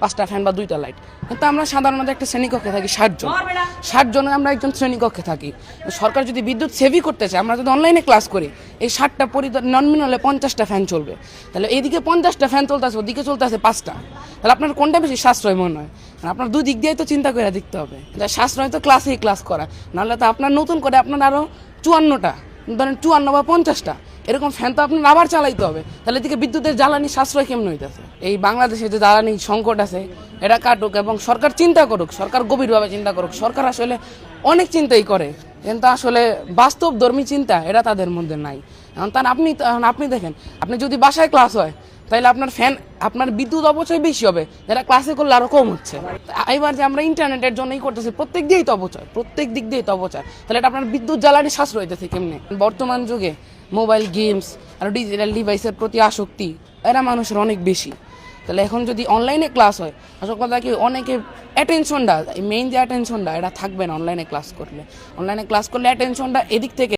5টা ফ্যান বা 2টা লাইট, কিন্তু আমরা সাধারণত একটা শ্রেণীকক্ষে থাকি 60 জন। 60 জনের আমরা একজন শ্রেণীকক্ষে থাকি। সরকার যদি বিদ্যুৎ সেভই করতে চায়, আমরা যদি অনলাইনে ক্লাস করি, এই 60টা নন মিলালে 50টা ফ্যান চলবে। তাহলে এইদিকে 50টা ফ্যান চলতেছে, ওদিকে চলতেছে 5টা। তাহলে আপনার কোনটা বেশি সাশ্রয় মনে হয়? আপনার দুই দিক দিয়ে তো চিন্তা করে দেখতে হবে। সাশ্রয় তো ক্লাসেই ক্লাস করা, নাহলে তো আপনার নতুন করে আপনার আরও 54টা, ধরেন 54 বা 50টা এরকম ফ্যান তো আপনার আবার চালাইতে হবে। তাহলে এদিকে বিদ্যুতের জ্বালানি সাশ্রয় কেমন হইতেছে? এই বাংলাদেশে যে জ্বালানি সংকট আছে, এটা কাটুক এবং সরকার চিন্তা করুক, সরকার গভীরভাবে চিন্তা করুক। সরকার আসলে অনেক চিন্তাই করে, কিন্তু আসলে বাস্তবধর্মী চিন্তা এটা তাদের মধ্যে নাই। এখন আপনি দেখেন, আপনি যদি বাসায় ক্লাস হয়, তাহলে আপনার বিদ্যুৎ অপচয় বেশি হবে, যেটা ক্লাসে করলে আরো কম হচ্ছে। এবার যে আমরা ইন্টারনেটের জন্যই করতেছি, প্রত্যেক দিক দিয়েই তো অপচয়। তাহলে এটা আপনার বিদ্যুৎ জ্বালানি সাশ্রয় হইতেছে কেমনে? বর্তমান যুগে মোবাইল গেমস আর ডিজিটাল ডিভাইসের প্রতি আসক্তি এরা মানুষের অনেক বেশি। তাহলে এখন যদি অনলাইনে ক্লাস হয়, আসল কথা কি, অনেকে অ্যাটেনশনটা, মেইন যে অ্যাটেনশনটা এটা থাকবে না অনলাইনে ক্লাস করলে। অ্যাটেনশনটা এদিক থেকে